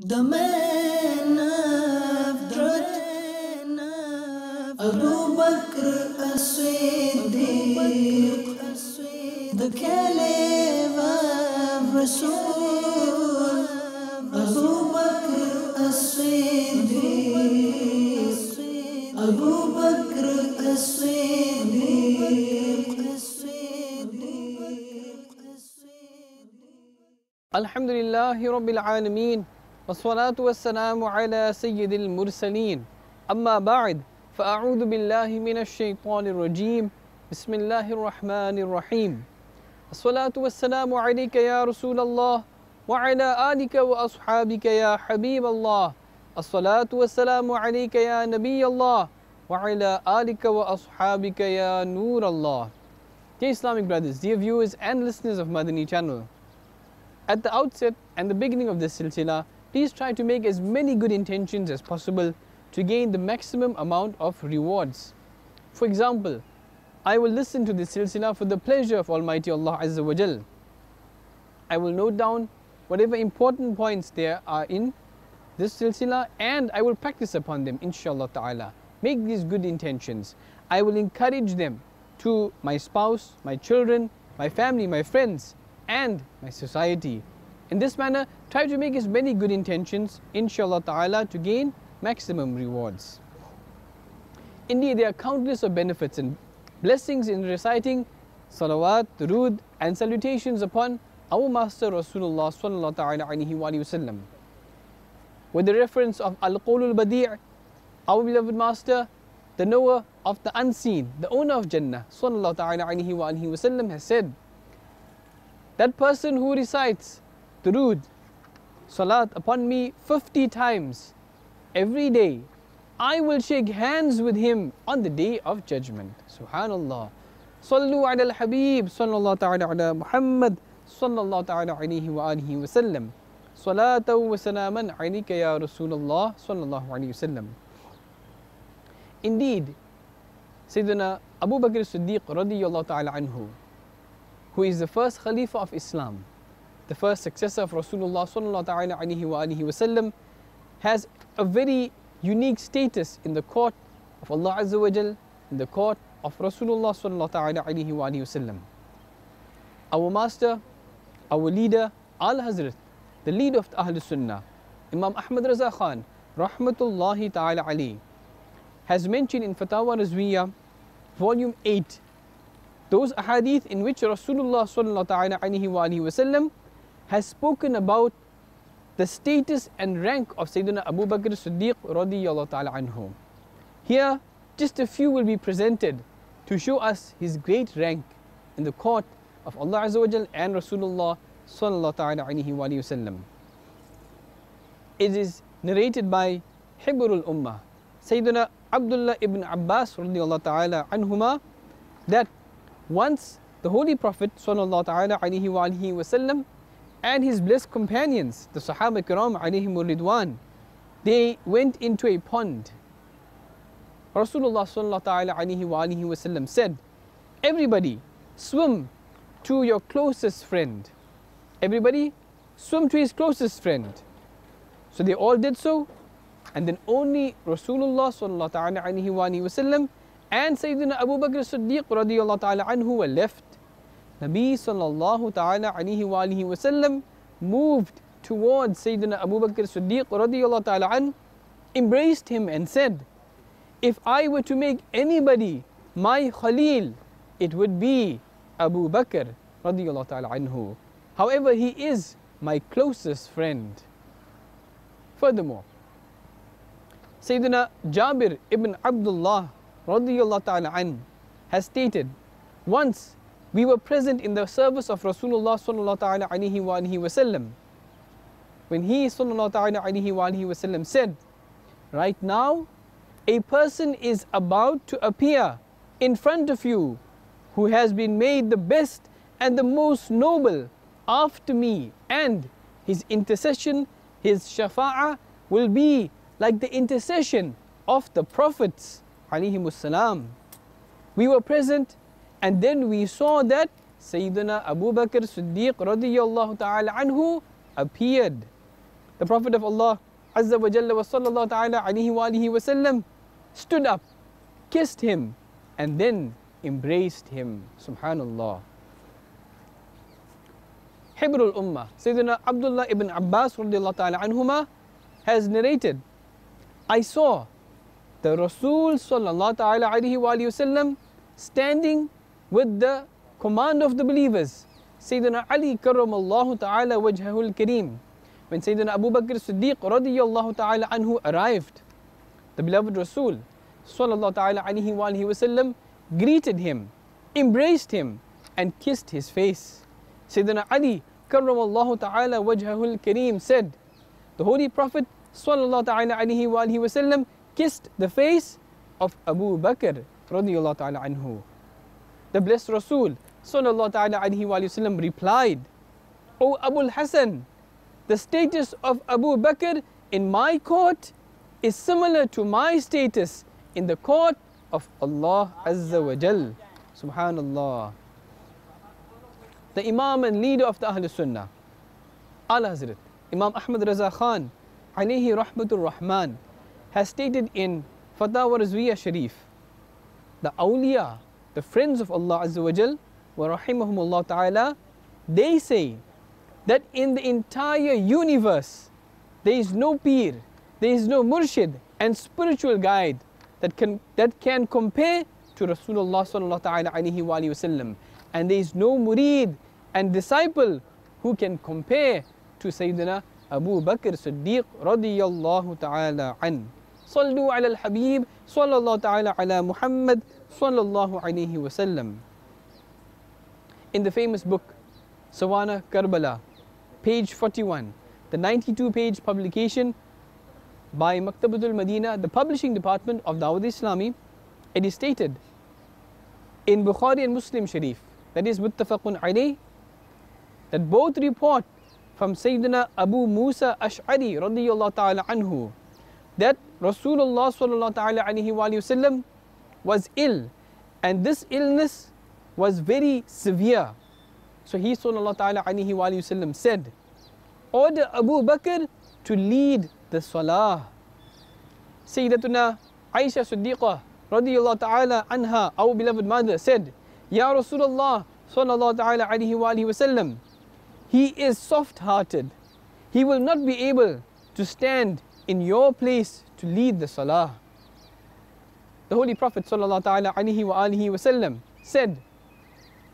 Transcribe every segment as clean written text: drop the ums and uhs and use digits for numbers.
The man of truth, Abu Bakr as-Siddiq, the Caliph of Rasul. Abu Bakr as-Siddiq, Abu Bakr as-Siddiq. Alhamdulillahi Rabbil Alameen, wassalatu wassalamu ala Sayyidil Mursaleen. Amma ba'd, fa'a'udhu billahi minash shaitanir rajim. Bismillahir Rahmanir Rahim. Assalatu wassalamu alayka ya Rasulallah, wa ala alika wa ashabika ya Habiballah. Assalatu wassalamu alayka ya Nabiyallah, wa ala alika wa ashabika ya Noorallah. Dear Islamic brothers, dear viewers and listeners of Madani Channel, at the outset and the beginning of this silsila, please try to make as many good intentions as possible to gain the maximum amount of rewards. For example, I will listen to this silsila for the pleasure of Almighty Allah Azza wa Jal. I will note down whatever important points there are in this silsila and I will practice upon them, inshallah ta'ala. Make these good intentions. I will encourage them to my spouse, my children, my family, my friends, and my society. In this manner, try to make as many good intentions, inshallah ta'ala, to gain maximum rewards. Indeed, there are countless of benefits and blessings in reciting salawat, durood, and salutations upon our Master Rasulullah sallallahu ta'ala alayhi wa sallam. With the reference of Al-Qawlul Badi', our beloved Master, the knower of the unseen, the owner of Jannah, sallallahu ta'ala alayhi wa sallam, has said, that person who recites durood, salat upon me 50 times every day, I will shake hands with him on the day of judgment. Subhanallah. Sallu ala al-Habib, sallallahu ta'ala ala Muhammad, sallallahu ta'ala alayhi wa alihi wa sallam. Salatu wa salaman alayka ya Rasulullah, sallallahu alayhi wa sallam. Indeed, Sayyidina Abu Bakr as-Siddiq radiyallahu ta'ala anhu, who is the first Khalifa of Islam, the first successor of Rasulullah sallallahu ta'ala alayhi wa alihi wa sallam, has a very unique status in the court of Allah Azza wa Jal, in the court of Rasulullah sallallahu ta'ala alayhi wa alihi wa sallam. Our master, our leader, Al-Hazrat, the leader of the Ahl Sunnah, Imam Ahmad Raza Khan, rahmatullahi ta'ala alayhi, has mentioned in Fatawa Razwiyah, volume 8, those ahadith in which Rasulullah sallallahu ta'ala alayhi wa sallam has spoken about the status and rank of Sayyidina Abu Bakr as-Siddiq radiyallahu ta'ala anhu. Here, just a few will be presented to show us his great rank in the court of Allah Azza wa Jal and Rasulullah sallallahu ta'ala alayhi wa sallam. It is narrated by Hibrul Ummah, Sayyidina Abdullah ibn Abbas radiyallahu ta'ala anhuma, that once the Holy Prophet sallallahu ta'ala alayhi wa sallam and his blessed companions, the Sahaba-e-Kiram alayhimur ridwan, they went into a pond. Rasulullah sallallahu ta'ala alayhi wa sallam said, everybody swim to your closest friend. Everybody swim to his closest friend. So they all did so, and then only Rasulullah sallallahu ta'ala alayhi wa sallam and Sayyidina Abu Bakr as-Siddiq radiyallahu ta'ala anhu were left. Nabi sallallahu ta'ala alayhi wa sallam moved towards Sayyidina Abu Bakr as-Siddiq radiyallahu ta'ala anhu, embraced him and said, if I were to make anybody my Khalil, it would be Abu Bakr radiyallahu ta'ala anhu. However, he is my closest friend. Furthermore, Sayyidina Jabir ibn Abdullah radiyallahu ta'ala an has stated, once we were present in the service of Rasulullah sallallahu ta'ala alayhi wa sallam, when he sallallahu ta'ala alayhi wa sallam said, right now a person is about to appear in front of you who has been made the best and the most noble after me, and his intercession, his shafa'ah will be like the intercession of the prophets alayhimus salam. We were present, and then we saw that Sayyidina Abu Bakr as-Siddiq radiyallahu ta'ala anhu appeared. the Prophet of Allah Azza wa Jalla wa sallallahu ta'ala alayhi wa alihi wa sallam stood up, kissed him, and then embraced him. Subhanallah. Hibrul Ummah, Sayyidina Abdullah ibn Abbas radiallahu ta'ala anhuma has narrated, I saw the Rasul sallallahu ta'ala alayhi wa alihi wa sallam standing with the commander of the believers, Sayyidina Ali karramallahu ta'ala wajhahul kareem. When Sayyidina Abu Bakr as-Siddiq radiyallahu ta'ala anhu arrived, the beloved Rasul sallallahu ta'ala alayhi wa alihi wa sallam greeted him, embraced him, and kissed his face. Sayyidina Ali karramallahu ta'ala wajhahul kareem said, the Holy Prophet sallallahu ta'ala alayhi wa alihi wa sallam kissed the face of Abu Bakr radiyallahu ta'ala anhu. The blessed Rasul sallallahu ta'ala alayhi wa sallam replied, O Abul Hasan, the status of Abu Bakr in my court is similar to my status in the court of Allah Azza wa Jal. Subhanallah. The Imam and leader of the Ahl Sunnah, Ala Hazrat Imam Ahmad Raza Khan alayhi rahmatur Rahman, has stated in Fatawa Rizwiya Sharif, the awliya, the friends of Allah Azza wa Jal, wa rahimahumullah ta'ala, they say that in the entire universe there is no peer, there is no murshid and spiritual guide that can compare to Rasulullah sallallahu ta'ala alayhi wa sallam, and there is no murid and disciple who can compare to Sayyidina Abu Bakr Siddiq radiyallahu ta'ala an. Sallu ala al-Habib sallallahu ta'ala ala Muhammad sallallahu alayhi wa sallam. In the famous book Sawana Karbala, page 41, the 92-page publication by Maktabatul Madina, the publishing department of Dawud Islami, it is stated in Bukhari and Muslim Sharif, that is muttafaqun alayh, that both report from Sayyidina Abu Musa Ash'ari radiyallahu ta'ala anhu that Rasulullah sallallahu ta'ala alayhi wa sallam was ill, and this illness was very severe. So he sallallahu ta'ala alayhi wa sallam said, order Abu Bakr to lead the salah. Sayyidatuna Aisha Siddiqah radiyallahu ta'ala anha, our beloved mother, said, Ya Rasulullah sallallahu ta'ala alayhi wa sallam, he is soft-hearted. He will not be able to stand in your place to lead the salah. The Holy Prophet sallallahu ta'ala alayhi wa sallam said,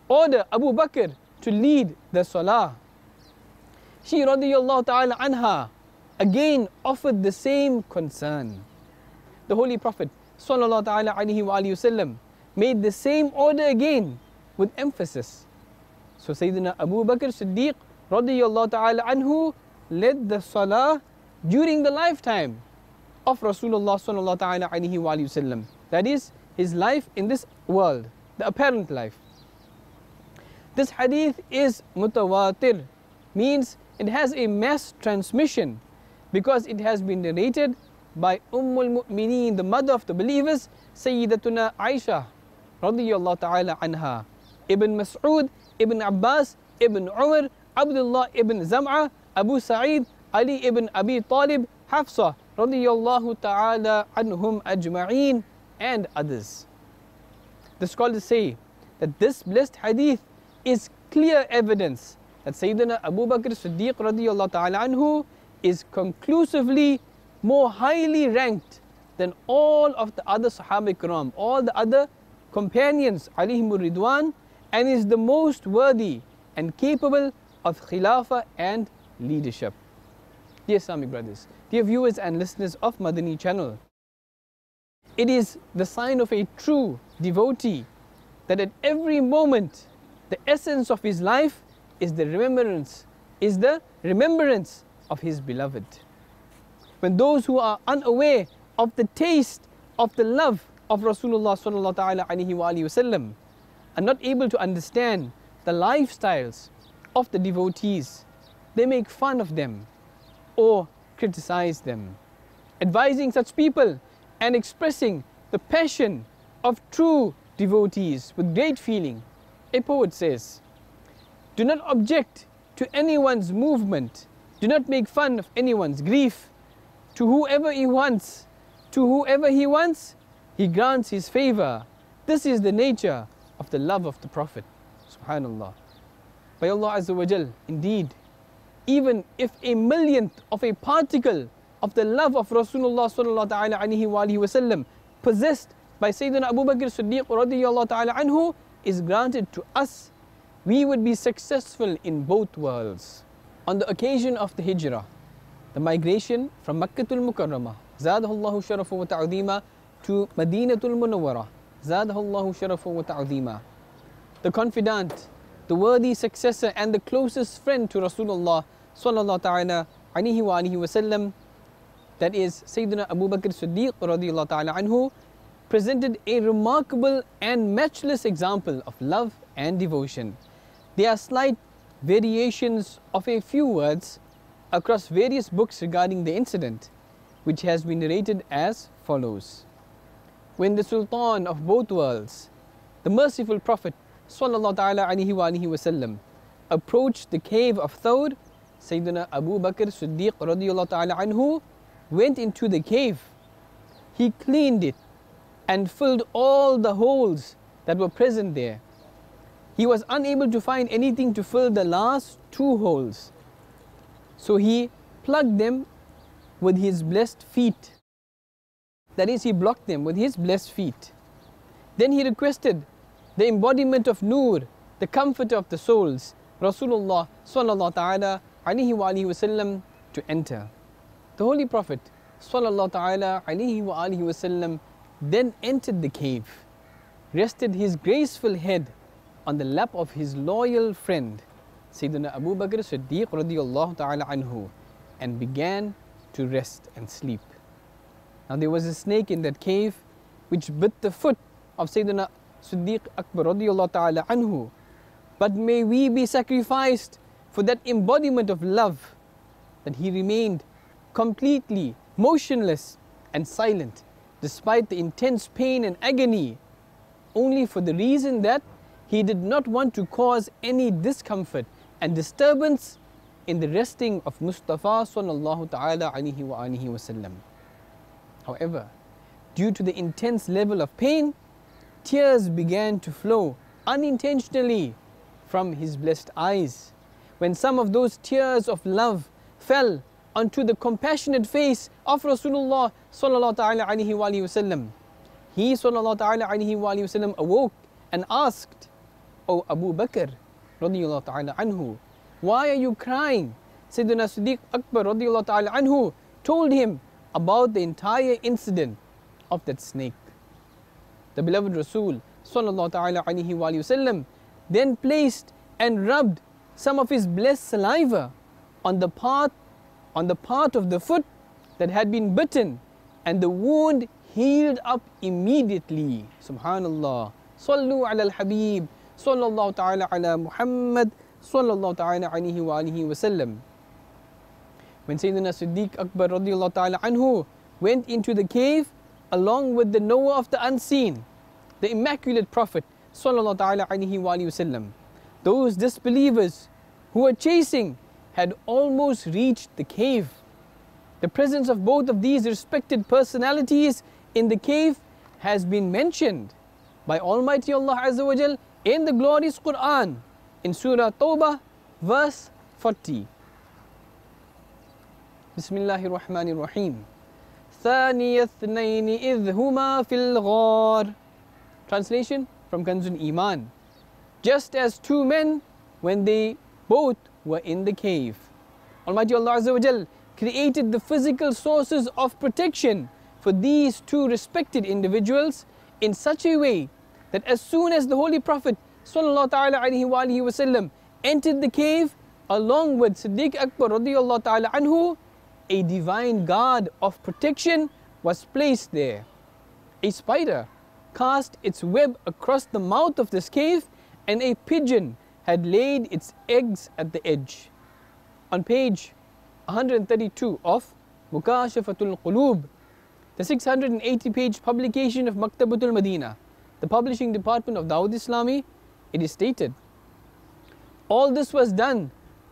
order Abu Bakr to lead the salah. She radiyallahu ta'ala anha again offered the same concern. The Holy Prophet sallallahu ta'ala alayhi wa sallam made the same order again with emphasis. So Sayyidina Abu Bakr Siddiq radiyallahu ta'ala anhu led the salah during the lifetime of Rasulullah sallallahu ta'ala alayhi wa sallam. That is his life in this world, the apparent life. This hadith is mutawatir, means it has a mass transmission because it has been narrated by Ummul Mu'mineen, the mother of the believers, Sayyidatuna Aisha radiyallahu ta'ala anha, Ibn Mas'ud, Ibn Abbas, Ibn Umar, Abdullah ibn Zam'a, Abu Sa'id, Ali ibn Abi Talib, Hafsa radiyallahu ta'ala anhum ajma'een, and others. The scholars say that this blessed hadith is clear evidence that Sayyidina Abu Bakr Siddiq radiyallahu ta'ala anhu is conclusively more highly ranked than all of the other Sahaba-e-Kiram, all the other companions alayhimur ridwan, and is the most worthy and capable of khilafah and leadership. Dear Islamic brothers, dear viewers and listeners of Madani Channel, it is the sign of a true devotee that at every moment the essence of his life is the remembrance of his beloved. When those who are unaware of the taste of the love of Rasulullah sallallahu ta'ala alayhi wa sallam are not able to understand the lifestyles of the devotees, they make fun of them or criticize them. Advising such people and expressing the passion of true devotees with great feeling, a poet says, do not object to anyone's movement Do not make fun of anyone's grief. To whoever he wants, he grants his favor. This is the nature of the love of the Prophet. Subhanallah. By Allah Azza wa Jal, indeed, even if a millionth of a particle of the love of Rasulullah sallallahu alaihi wasallam possessed by Sayyidina Abu Bakr as-Siddiq radiyallahu ta'ala anhu is granted to us, we would be successful in both worlds. On the occasion of the Hijrah, the migration from Makkatul Mukarramah, Zadahullahu sharafa wa ta'udhima, to Madinatul Munawwarah, Zadahullahu sharafa wa ta'udhima, the confidant, the worthy successor and the closest friend to Rasulullah sallallahu ta'ala alaihi wasallam, that is Sayyidina Abu Bakr as-Siddiq radiyallahu ta'ala anhu, presented a remarkable and matchless example of love and devotion. There are slight variations of a few words across various books regarding the incident, which has been narrated as follows. When the Sultan of both worlds, the merciful Prophet sallallahu ta'ala alaihi wasallam, approached the cave of Thawr, Sayyidina Abu Bakr as-Siddiq radiyallahu ta'ala anhu went into the cave. He cleaned it and filled all the holes that were present there. He was unable to find anything to fill the last two holes, so he plugged them with his blessed feet. That is, he blocked them with his blessed feet. Then he requested the embodiment of Noor, the comforter of the souls, Rasulullah sallallahu ta'ala alaihi wasallam, to enter. The Holy Prophet sallallahu ta'ala alaihi wasallam then entered the cave, rested his graceful head on the lap of his loyal friend, Sayyidina Abu Bakr as-Siddiq radiyallahu ta'ala anhu, and began to rest and sleep. Now there was a snake in that cave which bit the foot of Sayyidina Siddiq Akbar radiyallahu ta'ala anhu. But may we be sacrificed for that embodiment of love, that he remained completely motionless and silent despite the intense pain and agony, only for the reason that he did not want to cause any discomfort and disturbance in the resting of Mustafa sallallahu ta'ala alaihi wasallam. However, due to the intense level of pain, tears began to flow unintentionally from his blessed eyes. When some of those tears of love fell onto the compassionate face of Rasulullah sallallahu ta'ala alaihi wasallam, he sallallahu ta'ala alaihi wasallam awoke and asked, "O Abu Bakr radiyallahu ta'ala anhu, why are you crying?" Sayyidina Siddiq Akbar radiyallahu ta'ala anhu told him about the entire incident of that snake. The beloved Rasul sallallahu ta'ala alaihi wasallam then placed and rubbed some of his blessed saliva on the part of the foot that had been bitten, and the wound healed up immediately. Subhanallah. Sallu ala al-Habib sallallahu ta'ala ala Muhammad sallallahu ta'ala alaihi wa alihi wasallam. When Sayyidina Siddiq Akbar radiyallahu ta'ala anhu went into the cave along with the knower of the unseen, the immaculate Prophet sallallahu ta'ala alaihi wa alihi wasallam, those disbelievers who were chasing had almost reached the cave. The presence of both of these respected personalities in the cave has been mentioned by Almighty Allah Azza wa Jal in the glorious Quran in Surah Tawbah verse 40. Bismillahir Rahmanir Rahim. ثاني اثنين إذ هما في الغار. Translation from Kanzul Iman. Just as two men when they both were in the cave. Almighty Allah Azza wa Jal created the physical sources of protection for these two respected individuals in such a way that as soon as the Holy Prophet sallallahu ta'ala alaihi wasallam entered the cave along with Siddiq Akbar radiyallahu ta'ala anhu, a divine guard of protection was placed there. A spider cast its web across the mouth of this cave, and a pigeon had laid its eggs at the edge. On page 132 of Mukashafatul Qulub, the 680-page publication of Maktabatul Madinah, the publishing department of Dawud Islami, it is stated, all this was done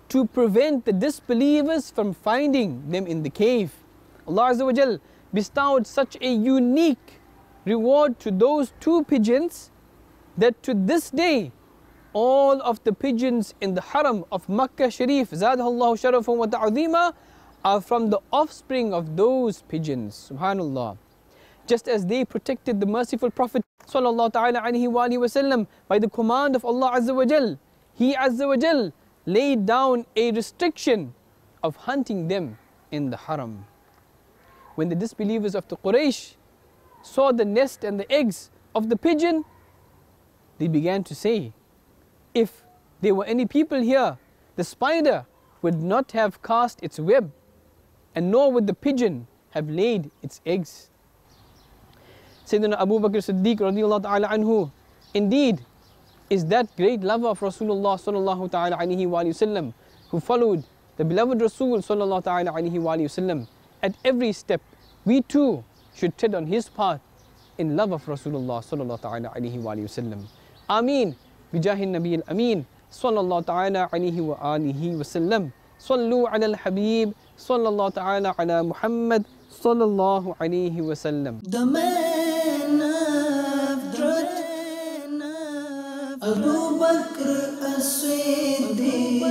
to prevent the disbelievers from finding them in the cave. Allah Azza wa Jal bestowed such a unique reward to those 2 pigeons that to this day all of the pigeons in the haram of Makkah Sharif, Zadahullahu Sharafun wa Ta'zima, are from the offspring of those pigeons. Subhanallah. Just as they protected the merciful Prophet Sallallahu Ta'ala Alaihi Wasallam by the command of Allah Azza wa Jal, He Azza wa Jal laid down a restriction of hunting them in the haram. When the disbelievers of the Quraysh saw the nest and the eggs of the pigeon, they began to say, if there were any people here, the spider would not have cast its web, and nor would the pigeon have laid its eggs. Sayyidina Abu Bakr as-Siddiq radiyallahu ta'ala anhu, indeed, is that great lover of Rasulullah sallallahu ta'ala alayhi wa sallam, who followed the beloved Rasul sallallahu ta'ala alayhi wa sallam. At every step, we too should tread on his path in love of Rasulullah sallallahu ta'ala alayhi wa sallam. Ameen. Bijahin Nabi al-Ameen sallallahu ta'ala alayhi wa alihi wa sallam. Sallu ala al-Habib sallallahu ta'ala ala Muhammad sallallahu alayhi wa sallam. The man of truth, Abu Bakr as-Siddiq,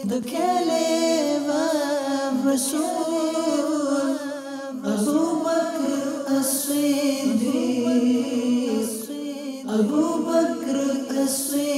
the Caliph of Rasul, Abu Bakr as-Siddiq, Abu Bakr as-Siddiq.